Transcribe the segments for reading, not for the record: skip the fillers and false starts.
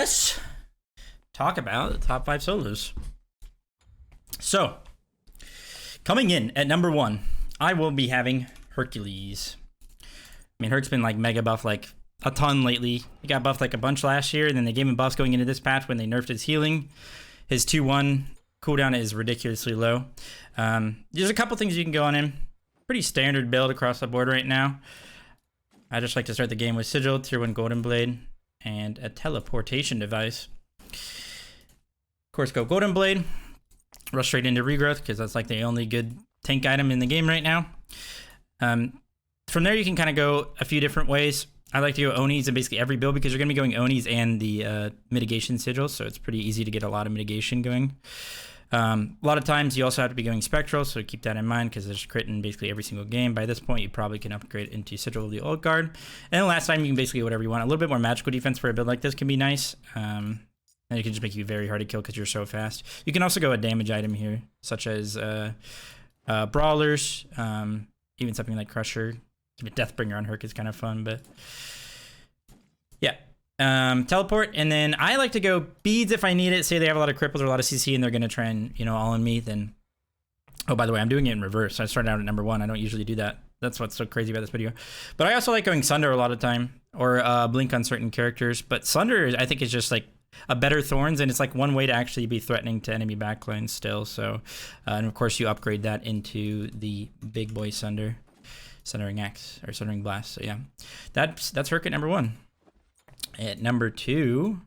let's talk about the top 5 solos. So, coming in at number 1, I will be having Hercules. I mean, Herc's been like mega buff like a ton lately. He got buffed like a bunch last year, and then they gave him buffs going into this patch when they nerfed his healing. His 2-1 cooldown is ridiculously low. There's a couple things you can go on him. Pretty standard build across the board right now. I just like to start the game with Sigil, Tier 1 Golden Blade, and a teleportation device. Of course, go Golden Blade. Rush straight into Regrowth, because that's like the only good tank item in the game right now. From there, you can kind of go a few different ways. I like to go Onis in basically every build, because you're going to be going Onis and the mitigation sigil, so it's pretty easy to get a lot of mitigation going. A lot of times you also have to be going Spectral, so keep that in mind, because there's crit in basically every single game. By this point, you probably can upgrade into Sigil of the Old Guard. And then last time, you can basically do whatever you want. A little bit more magical defense for a build like this can be nice. And it can just make you very hard to kill because you're so fast. You can also go a damage item here, such as Brawlers, even something like Crusher. Keep a Deathbringer on Herc is kind of fun, but yeah. Teleport, and then I like to go beads if I need it. Say they have a lot of cripples or a lot of CC and they're going to try and, all in me, then... Oh, by the way, I'm doing it in reverse. I started out at number 1. I don't usually do that. That's what's so crazy about this video. But I also like going Sunder a lot of time, or Blink on certain characters. But Sunder, I think, is just like a better Thorns, and it's like one way to actually be threatening to enemy backlines still. So, and of course, you upgrade that into the big boy Sunder. Sundering Axe, or Sundering Blast. So yeah, that's Herc at number 1. At number 2,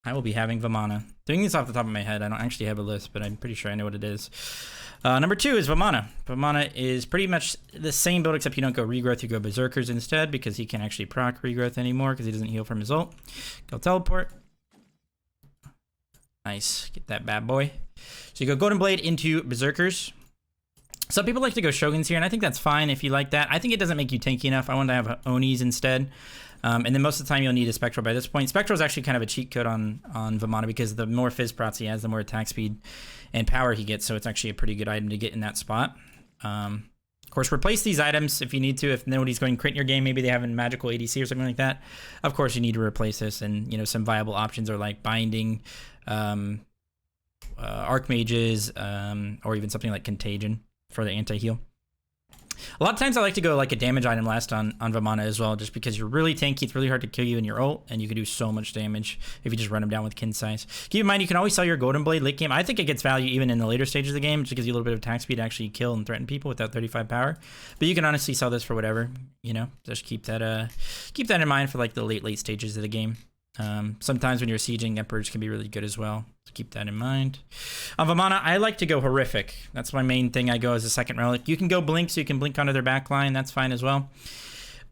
I will be having Vamana. Doing this off the top of my head, I don't actually have a list, but I'm pretty sure I know what it is. Number 2 is Vamana. Vamana is pretty much the same build, except you don't go Regrowth, you go Berserkers instead, because he can't actually proc Regrowth anymore, because he doesn't heal from his ult. Go Teleport. Nice, get that bad boy. So you go Golden Blade into Berserkers. Some people like to go Shoguns here, and I think that's fine if you like that. I think it doesn't make you tanky enough. I want to have Onis instead. And then most of the time you'll need a Spectral by this point. Spectral is actually kind of a cheat code on Vamana, because the more Fizz Prots he has, the more attack speed and power he gets, so it's actually a pretty good item to get in that spot. Of course, replace these items if you need to. If nobody's going crit in your game, maybe they have a magical ADC or something like that. Of course, you need to replace this, and some viable options are like Binding, Archmages, or even something like Contagion for the anti-heal. A lot of times I like to go like a damage item last on Vamana as well, just because you're really tanky. It's really hard to kill you in your ult, and you can do so much damage if you just run him down with Kin Size. Keep in mind, you can always sell your Golden Blade late game. I think it gets value even in the later stages of the game, just gives you a little bit of attack speed to actually kill and threaten people without 35 power. But you can honestly sell this for whatever, just keep that in mind for like the late stages of the game. Sometimes when you're sieging, Emperors can be really good as well. So keep that in mind. On Vamana, I like to go Horrific. That's my main thing. I go as a second relic. You can go Blink, so you can blink onto their backline. That's fine as well.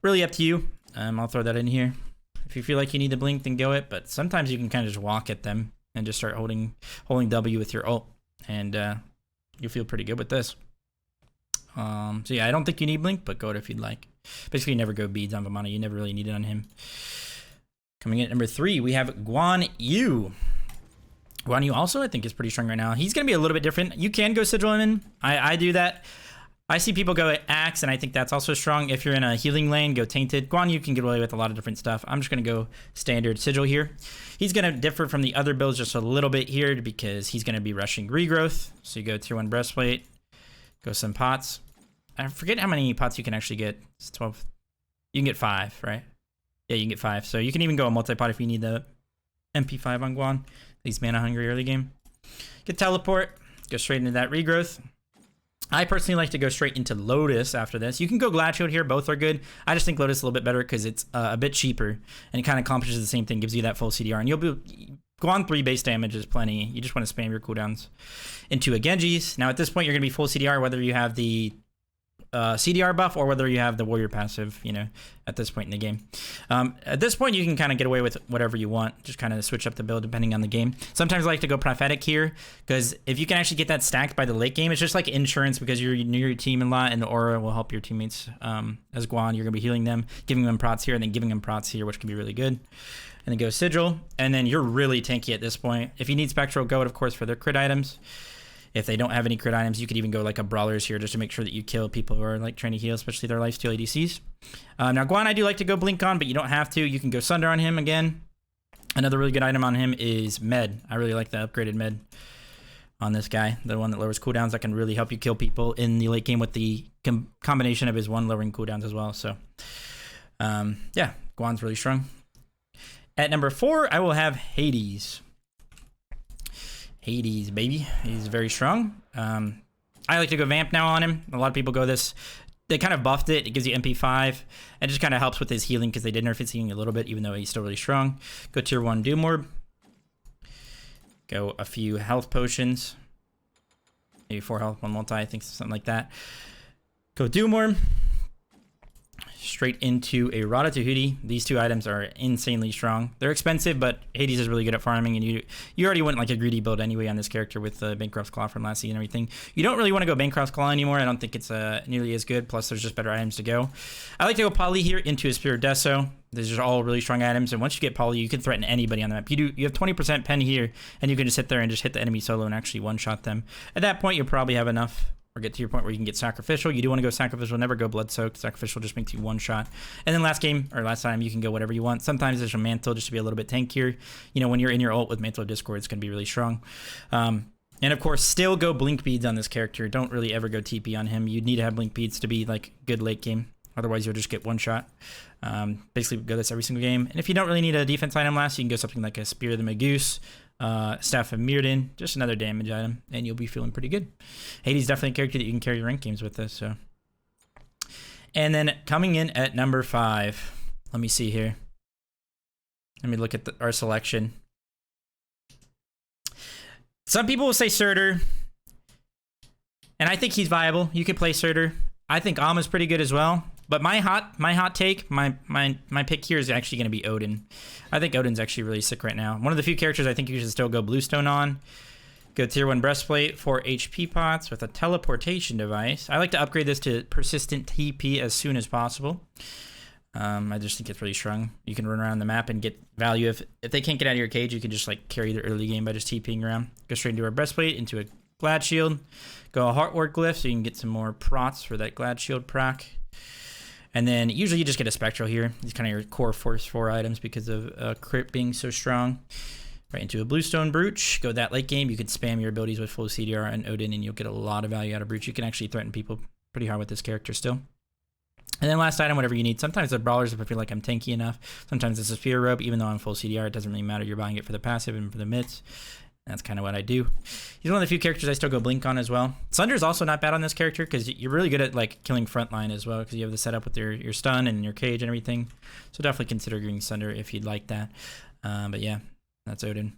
Really up to you. I'll throw that in here. If you feel like you need to blink, then go it. But sometimes you can kind of just walk at them and just start holding W with your ult. And you'll feel pretty good with this. So yeah, I don't think you need Blink, but go it if you'd like. Basically, you never go Beads on Vamana. You never really need it on him. Coming in at number 3, we have Guan Yu. Guan Yu also, I think, is pretty strong right now. He's going to be a little bit different. You can go Sigil him in. I do that. I see people go Axe, and I think that's also strong. If you're in a healing lane, go Tainted. Guan Yu can get away with a lot of different stuff. I'm just going to go standard Sigil here. He's going to differ from the other builds just a little bit here, because he's going to be rushing Regrowth. So you go Tier 1 Breastplate, go some pots. I forget how many pots you can actually get. It's 12. You can get 5, right? Yeah, you can get 5. So you can even go a multi-pot if you need the MP5 on Guan. He's mana hungry early game. Get Teleport. Go straight into that Regrowth. I personally like to go straight into Lotus after this. You can go Glad Shield here. Both are good. I just think Lotus is a little bit better because it's a bit cheaper. And it kind of accomplishes the same thing. Gives you that full CDR. And you'll be... Guan 3 base damage is plenty. You just want to spam your cooldowns into a Genji's. Now at this point, you're going to be full CDR whether you have the... CDR buff or whether you have the warrior passive, at this point in the game. At this point, you can kind of get away with whatever you want. Just kind of switch up the build depending on the game. Sometimes I like to go Prophetic here, because if you can actually get that stacked by the late game, it's just like insurance, because you're near your team a lot, and the aura will help your teammates. As Guan, you're going to be healing them, giving them prots here, and then giving them prots here, which can be really good. And then go Sigil, and then you're really tanky at this point. If you need Spectral, go it, of course, for their crit items. If they don't have any crit items, you could even go like a Brawlers here just to make sure that you kill people who are like trying to heal, especially their lifesteal ADCs. Now Guan, I do like to go Blink on, but you don't have to. You can go Sunder on him again. Another really good item on him is med. I really like the upgraded med on this guy, the one that lowers cooldowns that can really help you kill people in the late game with the combination of his one lowering cooldowns as well. So yeah, Guan's really strong. At number 4, I will have Hades. Hades, baby. He's very strong. I like to go Vamp now on him. A lot of people go this. They kind of buffed it. It gives you MP5. It just kind of helps with his healing because they did nerf his healing a little bit, even though he's still really strong. Go tier 1 Doom Orb. Go a few health potions. Maybe 4 health, 1 multi, I think something like that. Go Doom Orb. Straight into a Ratatouille. These 2 items are insanely strong. They're expensive, but Hades is really good at farming, and you already went like a greedy build anyway on this character with Bankrupt's Claw from last season and everything. You don't really want to go Bankrupt's Claw anymore. I don't think it's nearly as good, plus there's just better items to go. I like to go Poly here into a Spirit Deso. These are all really strong items, and once you get Poly, you can threaten anybody on the map. You have 20% pen here, and you can just sit there and just hit the enemy solo and actually one-shot them. At that point, you'll probably have enough, or get to your point where you can get Sacrificial. You do want to go Sacrificial, never go Blood Soaked. Sacrificial just makes you one shot. And then last time, you can go whatever you want. Sometimes there's a Mantle just to be a little bit tankier. You know, when you're in your ult with Mantle of Discord, it's going to be really strong. And of course, still go Blink Beads on this character. Don't really ever go TP on him. You need to have Blink Beads to be like good late game. Otherwise, you'll just get one shot. Basically, go this every single game. And if you don't really need a defense item last, you can go something like a Spear of the Magus, Staff of Mirrodin, just another damage item, and you'll be feeling pretty good. Hades is definitely a character that you can carry rank games with this. So, and then coming in at number 5, let me see here. Let me look at our selection. Some people will say Surtur, and I think he's viable. You could play Surtur. I think Alma's pretty good as well. But my hot take, my pick here is actually going to be Odin. I think Odin's actually really sick right now. One of the few characters I think you should still go Bluestone on. Go tier 1 Breastplate, 4 HP pots with a teleportation device. I like to upgrade this to persistent TP as soon as possible. I just think it's really strong. You can run around the map and get value. If they can't get out of your cage, you can just like carry the early game by just TPing around. Go straight into our Breastplate, into a Glad Shield. Go a Heartward Glyph so you can get some more prots for that Glad Shield proc. And then usually you just get a Spectral here. These kind of your core Force 4 items because of Crit being so strong. Right into a Bluestone Brooch. Go that late game. You can spam your abilities with full CDR and Odin, and you'll get a lot of value out of Brooch. You can actually threaten people pretty hard with this character still. And then last item, whatever you need. Sometimes the Brawlers, if I feel like I'm tanky enough. Sometimes it's a Sphere Robe. Even though I'm full CDR, it doesn't really matter. You're buying it for the passive and for the mids. That's kind of what I do. He's one of the few characters I still go Blink on as well. Sunder is also not bad on this character because you're really good at like killing frontline as well because you have the setup with your stun and your cage and everything. So definitely consider going Sunder if you'd like that. But yeah, that's Odin.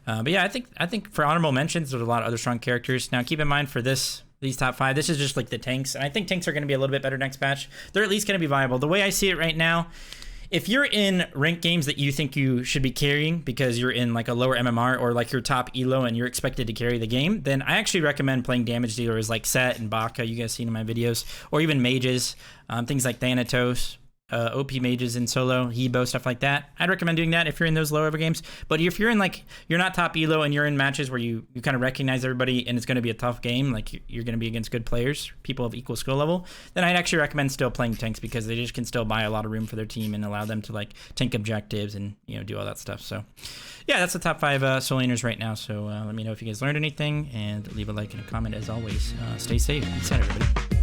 But yeah, I think for honorable mentions, there's a lot of other strong characters. Now keep in mind for these top 5, this is just like the tanks. And I think tanks are going to be a little bit better next patch. They're at least going to be viable. The way I see it right now, if you're in rank games that you think you should be carrying because you're in like a lower MMR or like your top elo and you're expected to carry the game, then I actually recommend playing damage dealers like Set and Baka, you guys seen in my videos, or even mages, things like Thanatos, OP mages in solo, Hebo, stuff like that. I'd recommend doing that if you're in those lower games. But if you're in like, you're not top elo and you're in matches where you kind of recognize everybody and it's going to be a tough game, like you're going to be against good players, people of equal skill level, then I'd actually recommend still playing tanks because they just can still buy a lot of room for their team and allow them to like tank objectives and, you know, do all that stuff. So yeah, that's the top 5 solo laners right now. So let me know if you guys learned anything and leave a like and a comment as always. Stay safe. Peace out, everybody.